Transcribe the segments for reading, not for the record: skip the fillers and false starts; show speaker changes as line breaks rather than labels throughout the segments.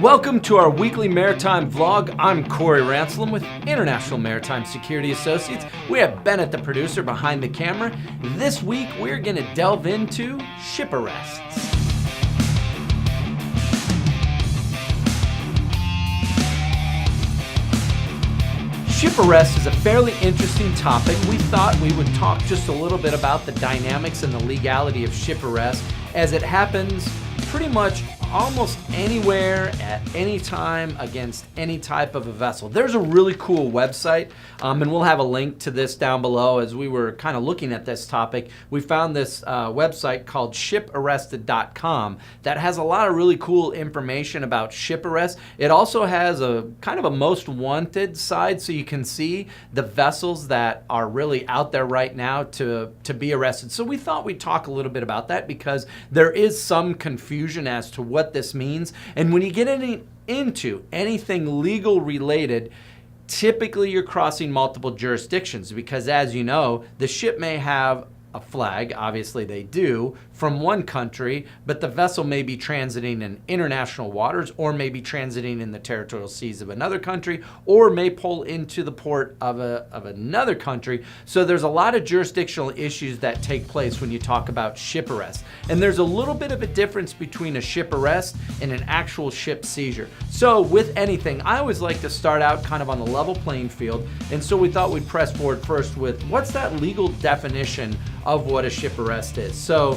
Welcome to our weekly maritime vlog. I'm Corey Ransom with International Maritime Security Associates. We have Bennett, the producer, behind the camera. This week, we're going to delve into ship arrests. Ship arrest is a fairly interesting topic. We thought we would talk just a little bit about the dynamics and the legality of ship arrest as it happens pretty much almost anywhere at any time against any type of a vessel. There's a really cool website, and we'll have a link to this down below. As we were kind of looking at this topic, we found this website called shiparrested.com that has a lot of really cool information about ship arrest. It also has a kind of a most wanted side, so you can see the vessels that are really out there right now to be arrested. So we thought we'd talk a little bit about that because there is some confusion as to what this means. And when you get into anything legal related, typically you're crossing multiple jurisdictions because, as you know, the ship may have a flag, obviously they do, from one country, but the vessel may be transiting in international waters or may be transiting in the territorial seas of another country or may pull into the port of another country. So there's a lot of jurisdictional issues that take place when you talk about ship arrest. And there's a little bit of a difference between a ship arrest and an actual ship seizure. So with anything, I always like to start out kind of on the level playing field. And so we thought we'd press forward first with what's that legal definition of what a ship arrest is. So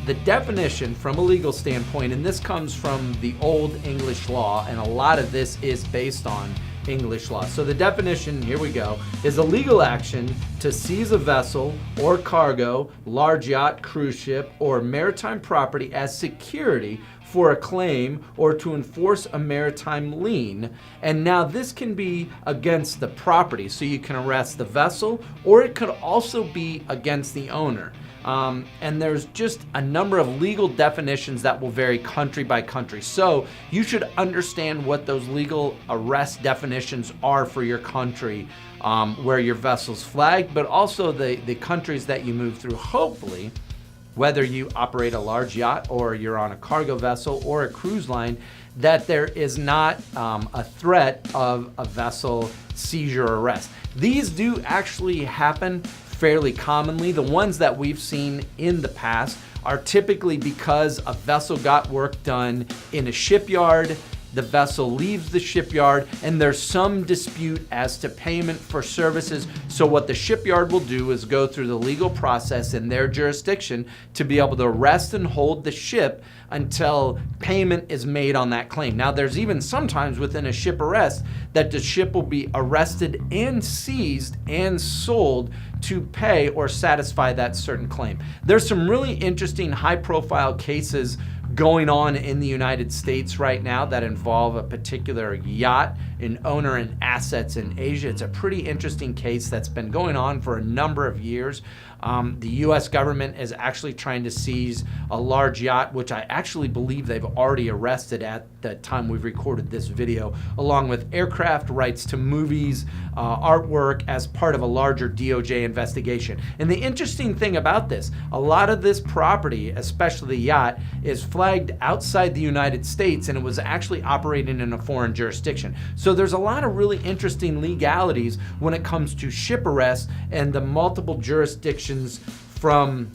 the definition from a legal standpoint, and this comes from the old English law, and a lot of this is based on English law. So the definition, here we go, is a legal action to seize a vessel or cargo, large yacht, cruise ship, or maritime property as security for a claim or to enforce a maritime lien. And now this can be against the property, so you can arrest the vessel, or it could also be against the owner. And there's just a number of legal definitions that will vary country by country. So you should understand what those legal arrest definitions are for your country, where your vessel's flagged, but also the countries that you move through. Hopefully, whether you operate a large yacht or you're on a cargo vessel or a cruise line, that there is not a threat of a vessel seizure or arrest. These do actually happen fairly commonly. The ones that we've seen in the past are typically because a vessel got work done in a shipyard, the vessel leaves the shipyard, and there's some dispute as to payment for services. So what the shipyard will do is go through the legal process in their jurisdiction to be able to arrest and hold the ship until payment is made on that claim. Now, there's even sometimes within a ship arrest that the ship will be arrested and seized and sold to pay or satisfy that certain claim. There's some really interesting high-profile cases going on in the United States right now that involve a particular yacht, an owner, and assets in Asia. It's a pretty interesting case that's been going on for a number of years. The U.S. government is actually trying to seize a large yacht, which I actually believe they've already arrested at the time we've recorded this video, along with aircraft, rights to movies, artwork, as part of a larger DOJ investigation. And the interesting thing about this, a lot of this property, especially the yacht, is flagged outside the United States, and it was actually operating in a foreign jurisdiction. So there's a lot of really interesting legalities when it comes to ship arrest and the multiple jurisdictions from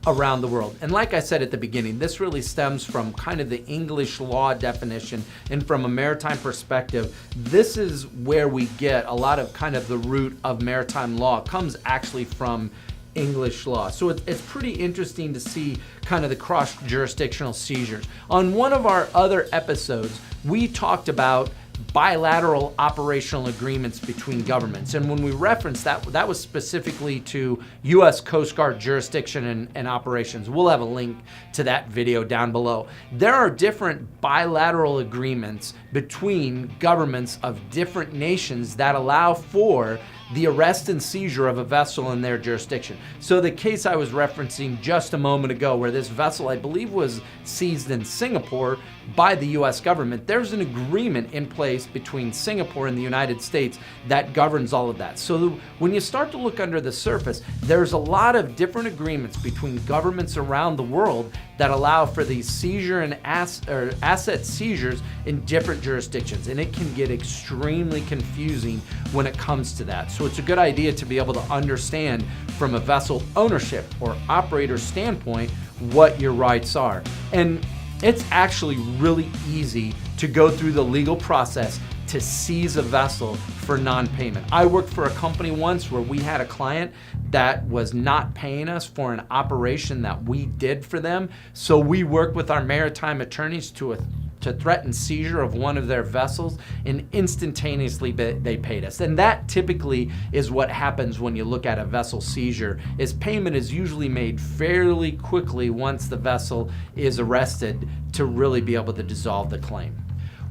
around the world. And like I said at the beginning, this really stems from kind of the English law definition, and from a maritime perspective, this is where we get a lot of kind of the root of maritime law comes actually from English law. So it's pretty interesting to see kind of the cross-jurisdictional seizures. On one of our other episodes, we talked about bilateral operational agreements between governments. And when we referenced that, that was specifically to U.S. Coast Guard jurisdiction and operations. We'll have a link to that video down below. There are different bilateral agreements between governments of different nations that allow for the arrest and seizure of a vessel in their jurisdiction. So the case I was referencing just a moment ago, where this vessel, I believe, was seized in Singapore by the US government, there's an agreement in place based between Singapore and the United States that governs all of that. So when you start to look under the surface, there's a lot of different agreements between governments around the world that allow for these seizure and asset seizures in different jurisdictions. And it can get extremely confusing when it comes to that. So it's a good idea to be able to understand from a vessel ownership or operator standpoint what your rights are. And it's actually really easy to go through the legal process to seize a vessel for non-payment. I worked for a company once where we had a client that was not paying us for an operation that we did for them. So we worked with our maritime attorneys to threaten seizure of one of their vessels, and instantaneously they paid us. And that typically is what happens when you look at a vessel seizure, is payment is usually made fairly quickly once the vessel is arrested to really be able to dissolve the claim.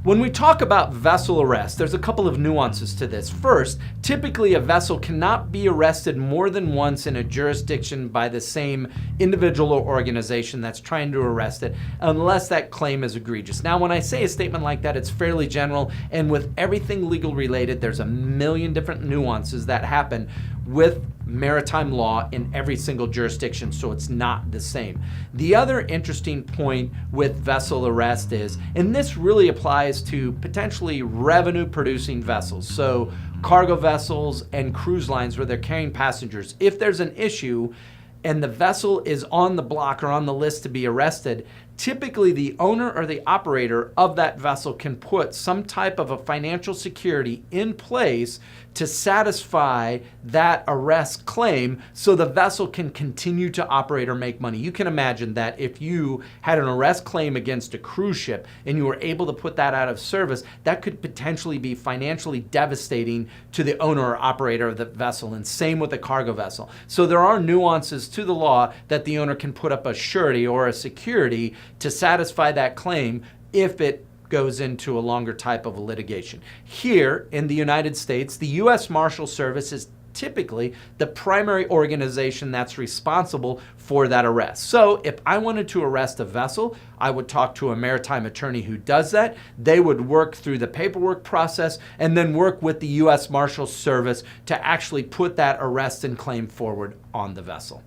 When we talk about vessel arrest, there's a couple of nuances to this. First, typically a vessel cannot be arrested more than once in a jurisdiction by the same individual or organization that's trying to arrest it, unless that claim is egregious. Now, when I say a statement like that, it's fairly general, and with everything legal related, there's a million different nuances that happen with maritime law in every single jurisdiction, so it's not the same. The other interesting point with vessel arrest is, and this really applies to potentially revenue producing vessels, so cargo vessels and cruise lines where they're carrying passengers. If there's an issue and the vessel is on the block or on the list to be arrested, typically the owner or the operator of that vessel can put some type of a financial security in place to satisfy that arrest claim so the vessel can continue to operate or make money. You can imagine that if you had an arrest claim against a cruise ship and you were able to put that out of service, that could potentially be financially devastating to the owner or operator of the vessel, and same with a cargo vessel. So there are nuances to the law that the owner can put up a surety or a security to satisfy that claim if it goes into a longer type of a litigation. Here in the United States, the U.S. Marshal Service is typically the primary organization that's responsible for that arrest. So if I wanted to arrest a vessel, I would talk to a maritime attorney who does that. They would work through the paperwork process and then work with the U.S. Marshal Service to actually put that arrest and claim forward on the vessel.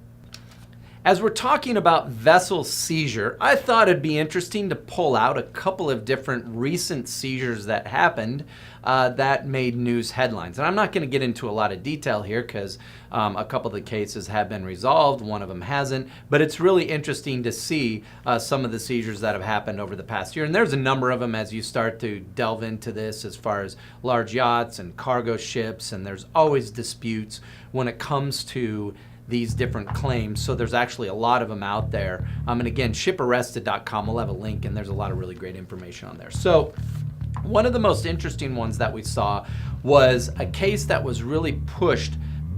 As we're talking about vessel seizure, I thought it'd be interesting to pull out a couple of different recent seizures that happened that made news headlines. And I'm not going to get into a lot of detail here because a couple of the cases have been resolved, one of them hasn't, but it's really interesting to see some of the seizures that have happened over the past year. And there's a number of them as you start to delve into this, as far as large yachts and cargo ships, and there's always disputes when it comes to these different claims. So there's actually a lot of them out there. And again, shiparrested.com, we'll have a link, and there's a lot of really great information on there. So one of the most interesting ones that we saw was a case that was really pushed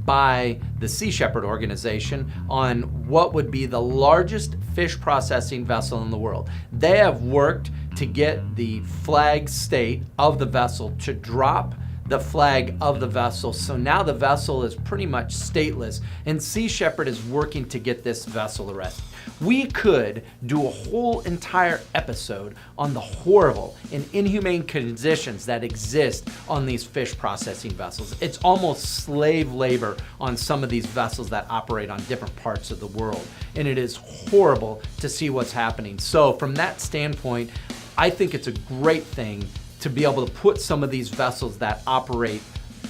by the Sea Shepherd organization on what would be the largest fish processing vessel in the world. They have worked to get the flag state of the vessel to drop the flag of the vessel. So now the vessel is pretty much stateless, and Sea Shepherd is working to get this vessel arrested. We could do a whole entire episode on the horrible and inhumane conditions that exist on these fish processing vessels. It's almost slave labor on some of these vessels that operate on different parts of the world, and it is horrible to see what's happening. So from that standpoint, I think it's a great thing to be able to put some of these vessels that operate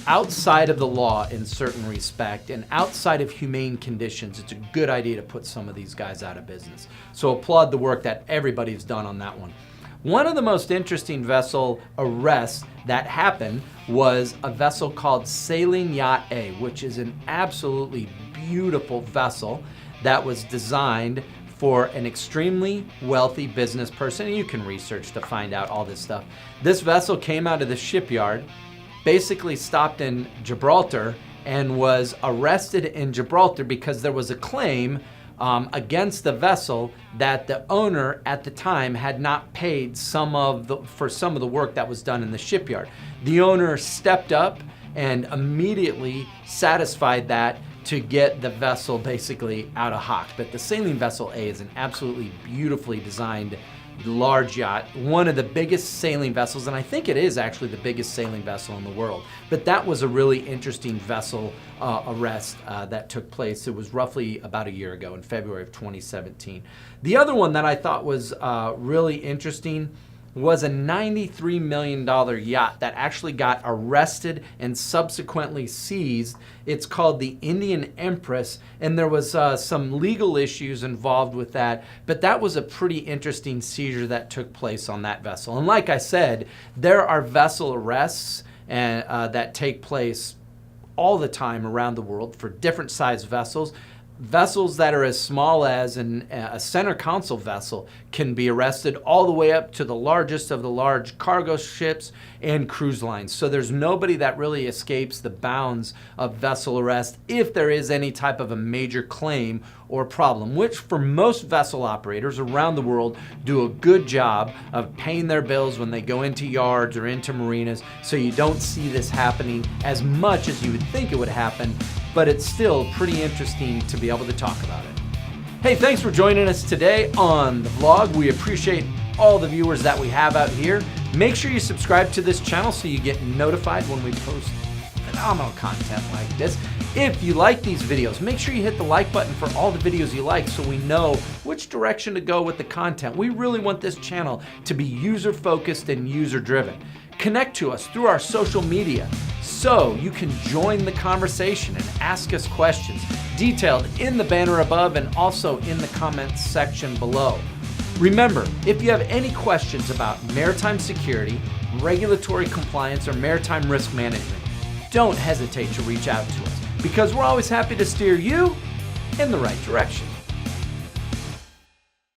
outside of the law in certain respect and outside of humane conditions. It's a good idea to put some of these guys out of business. So applaud the work that everybody's done on that one. One of the most interesting vessel arrests that happened was a vessel called Sailing Yacht A, which is an absolutely beautiful vessel that was designed for an extremely wealthy business person. And you can research to find out all this stuff. This vessel came out of the shipyard, basically stopped in Gibraltar, and was arrested in Gibraltar because there was a claim against the vessel that the owner at the time had not paid for some of the work that was done in the shipyard. The owner stepped up and immediately satisfied that to get the vessel basically out of hock. But the Sailing Vessel A is an absolutely beautifully designed large yacht, one of the biggest sailing vessels, and I think it is actually the biggest sailing vessel in the world. But that was a really interesting vessel arrest that took place. It was roughly about a year ago in February of 2017. The other one that I thought was really interesting was a $93 million yacht that actually got arrested and subsequently seized. It's called the Indian Empress, and there was some legal issues involved with that, but that was a pretty interesting seizure that took place on that vessel. And like I said, there are vessel arrests that take place all the time around the world for different size vessels. Vessels that are as small as a center console vessel can be arrested all the way up to the largest of the large cargo ships and cruise lines. So there's nobody that really escapes the bounds of vessel arrest if there is any type of a major claim or problem, which for most vessel operators around the world do a good job of paying their bills when they go into yards or into marinas, so you don't see this happening as much as you would think it would happen, but it's still pretty interesting to be able to talk about it. Hey, thanks for joining us today on the vlog. We appreciate all the viewers that we have out here. Make sure you subscribe to this channel so you get notified when we post phenomenal content like this. If you like these videos, make sure you hit the like button for all the videos you like so we know which direction to go with the content. We really want this channel to be user-focused and user-driven. Connect to us through our social media so you can join the conversation and ask us questions detailed in the banner above and also in the comments section below. Remember, if you have any questions about maritime security, regulatory compliance, or maritime risk management, don't hesitate to reach out to us because we're always happy to steer you in the right direction.